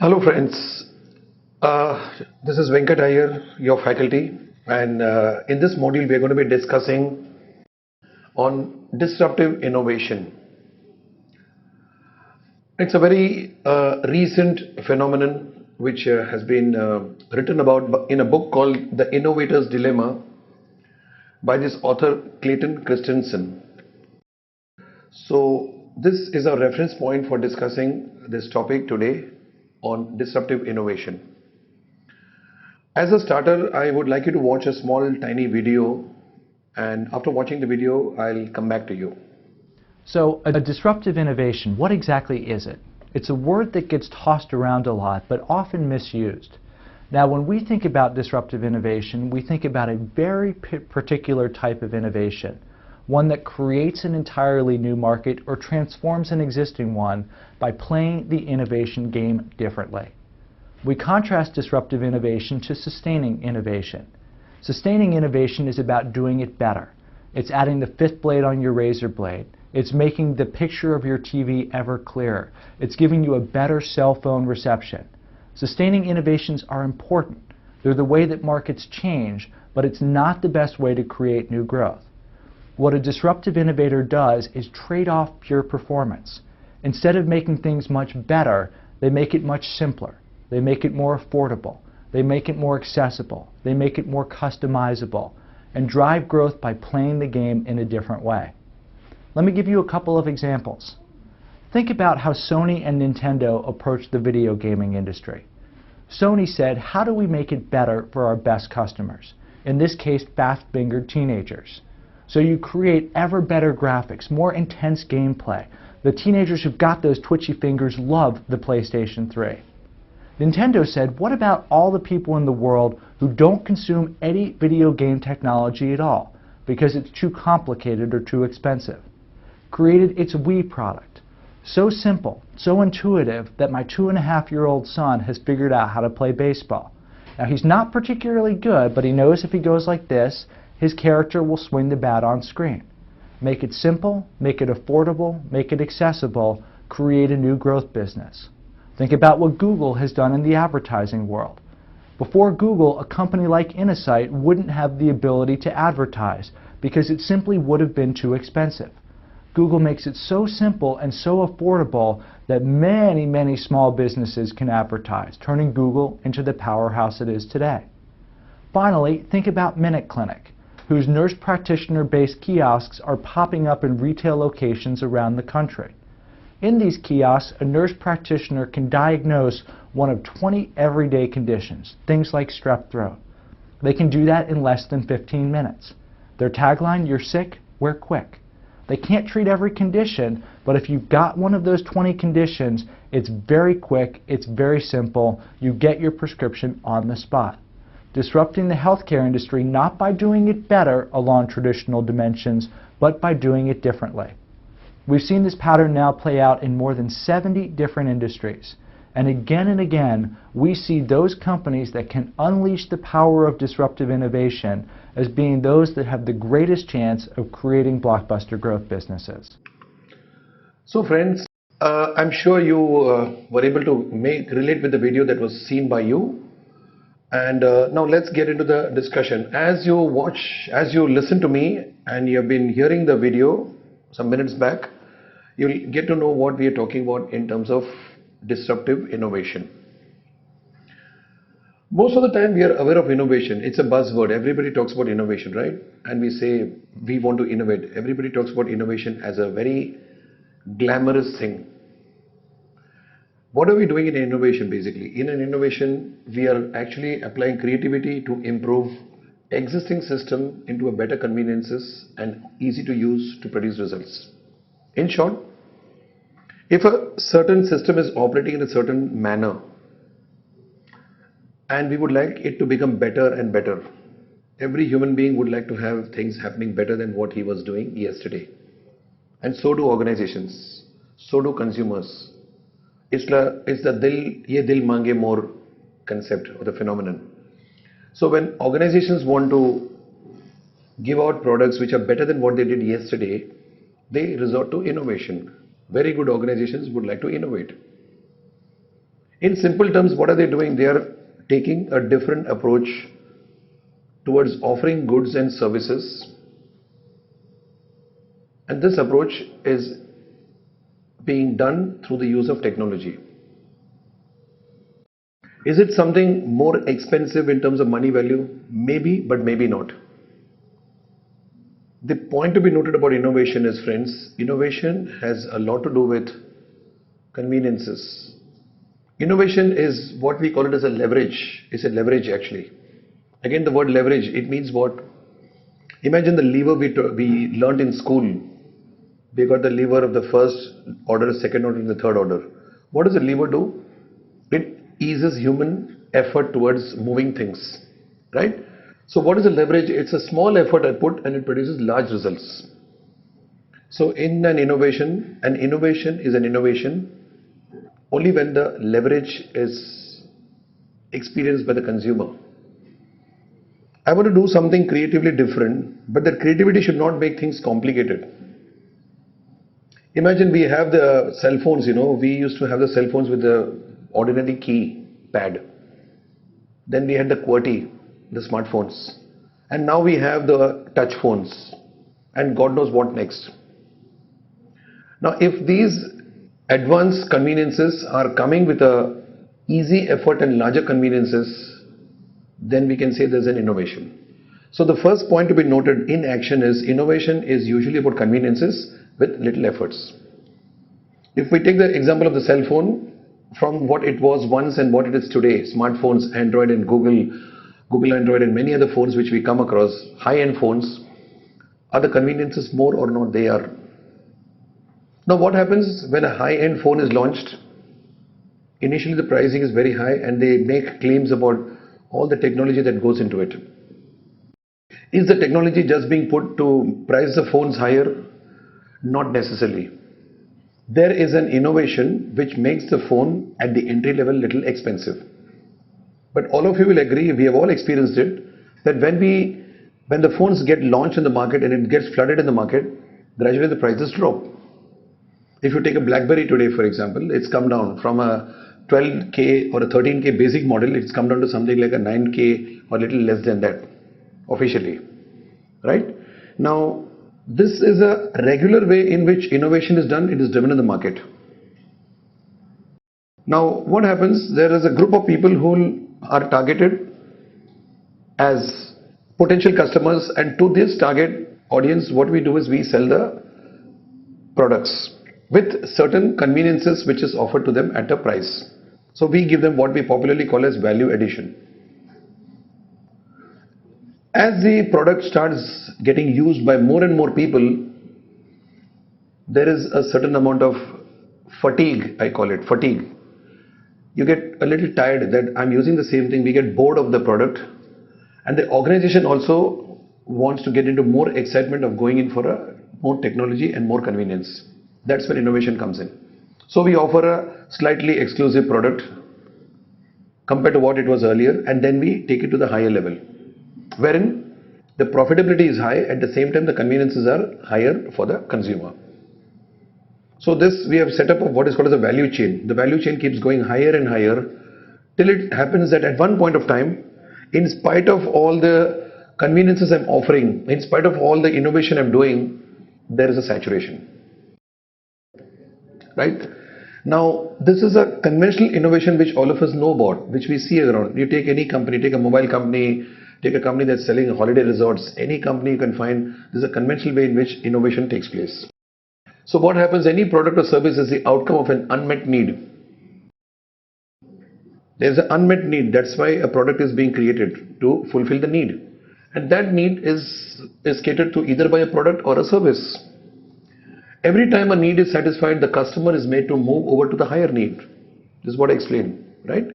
Hello friends, this is Venkat Iyer, your faculty, and in this module we are going to be discussing on disruptive innovation. It's a very recent phenomenon which has been written about in a book called The Innovator's Dilemma by this author Clayton Christensen. So this is a reference point for discussing this topic today on disruptive innovation. As a starter, I would like you to watch a small tiny video, and after watching the video, I'll come back to you. So a disruptive innovation, what exactly is it? It's a word that gets tossed around a lot, but often misused. Now, when we think about disruptive innovation, we think about a very particular type of innovation, one that creates an entirely new market or transforms an existing one by playing the innovation game differently. We contrast disruptive innovation to sustaining innovation. Sustaining innovation is about doing it better. It's adding the fifth blade on your razor blade. It's making the picture of your TV ever clearer. It's giving you a better cell phone reception. Sustaining innovations are important. They're the way that markets change, but it's not the best way to create new growth. What a disruptive innovator does is trade off pure performance. Instead of making things much better, they make it much simpler. They make it more affordable. They make it more accessible. They make it more customizable and drive growth by playing the game in a different way. Let me give you a couple of examples. Think about how Sony and Nintendo approached the video gaming industry. Sony said, how do we make it better for our best customers? In this case, fast-fingered teenagers. So you create ever better graphics, more intense gameplay. The teenagers who've got those twitchy fingers love the PlayStation 3. Nintendo said, what about all the people in the world who don't consume any video game technology at all because it's too complicated or too expensive? Created its Wii product. So simple, so intuitive that my 2.5-year-old son has figured out how to play baseball. Now he's not particularly good, but he knows if he goes like this, his character will swing the bat on screen. Make it simple, make it affordable, make it accessible, create a new growth business. Think about what Google has done in the advertising world. Before Google, a company like Innosight wouldn't have the ability to advertise because it simply would have been too expensive. Google makes it so simple and so affordable that many, many small businesses can advertise, turning Google into the powerhouse it is today. Finally, think about Minute Clinic, whose nurse practitioner-based kiosks are popping up in retail locations around the country. In these kiosks, a nurse practitioner can diagnose one of 20 everyday conditions, things like strep throat. They can do that in less than 15 minutes. Their tagline, you're sick, we're quick. They can't treat every condition, but if you've got one of those 20 conditions, it's very quick, it's very simple, you get your prescription on the spot. Disrupting the healthcare industry not by doing it better along traditional dimensions, but by doing it differently. We've seen this pattern now play out in more than 70 different industries. And again, we see those companies that can unleash the power of disruptive innovation as being those that have the greatest chance of creating blockbuster growth businesses. So friends, I'm sure you were able to relate with the video that was seen by you. And now let's get into the discussion. As you listen to me and you have been hearing the video some minutes back, you'll get to know what we are talking about in terms of disruptive innovation. Most of the time we are aware of innovation. It's a buzzword. Everybody talks about innovation, right? And we say we want to innovate. Everybody talks about innovation as a very glamorous thing. What are we doing in innovation basically? In an innovation, we are actually applying creativity to improve existing system into a better conveniences and easy to use to produce results. In short, if a certain system is operating in a certain manner and we would like it to become better and better, every human being would like to have things happening better than what he was doing yesterday. And so do organizations, so do consumers. It's the ye dil mange more concept or the phenomenon. So when organizations want to give out products which are better than what they did yesterday, they resort to innovation. Very good organizations would like to innovate. In simple terms, what are they doing? They are taking a different approach towards offering goods and services, and this approach is being done through the use of technology. Is it something more expensive in terms of money value? Maybe, but maybe not. The point to be noted about innovation is, friends, innovation has a lot to do with conveniences. Innovation is what we call it as a leverage. It's a leverage actually. Again, the word leverage, it means what? Imagine the lever we learned in school. We got the lever of the first order, second order, and the third order. What does the lever do? It eases human effort towards moving things, right? So what is the leverage? It's a small effort I put and it produces large results. So in an innovation is an innovation only when the leverage is experienced by the consumer. I want to do something creatively different, but that creativity should not make things complicated. Imagine we have the cell phones, we used to have the cell phones with the ordinary key pad. Then we had the QWERTY, the smartphones. And now we have the touch phones. And God knows what next. Now, if these advanced conveniences are coming with a easy effort and larger conveniences, then we can say there's an innovation. So the first point to be noted in action is innovation is usually about conveniences with little efforts. If we take the example of the cell phone, from what it was once and what it is today, smartphones, Android and Google Android and many other phones which we come across, high-end phones, are the conveniences more or not? They are. Now what happens when a high-end phone is launched? Initially the pricing is very high and they make claims about all the technology that goes into it. Is the technology just being put to price the phones higher? Not necessarily. There is an innovation which makes the phone at the entry level little expensive. But all of you will agree, we have all experienced it, that when the phones get launched in the market and it gets flooded in the market, gradually the prices drop. If you take a BlackBerry today, for example, it's come down from a 12K or a 13K basic model, it's come down to something like a 9K or a little less than that, officially, right? Now, this is a regular way in which innovation is done. It is driven in the market. Now, what happens? There is a group of people who are targeted as potential customers, and to this target audience, what we do is we sell the products with certain conveniences which is offered to them at a price. So we give them what we popularly call as value addition. As the product starts getting used by more and more people, there is a certain amount of fatigue, I call it fatigue. You get a little tired that I'm using the same thing, we get bored of the product, and the organization also wants to get into more excitement of going in for a more technology and more convenience. That's when innovation comes in. So we offer a slightly exclusive product compared to what it was earlier, and then we take it to the higher level, wherein the profitability is high, at the same time the conveniences are higher for the consumer. So this we have set up what is called as a value chain. The value chain keeps going higher and higher till it happens that at one point of time, in spite of all the conveniences I'm offering, in spite of all the innovation I'm doing, there is a saturation. Right? Now, this is a conventional innovation which all of us know about, which we see around. You take any company, take a mobile company, take a company that's selling holiday resorts, any company you can find, there's a conventional way in which innovation takes place. So what happens? Any product or service is the outcome of an unmet need. There's an unmet need. That's why a product is being created, to fulfill the need. And that need is catered to either by a product or a service. Every time a need is satisfied, the customer is made to move over to the higher need. This is what I explained, right?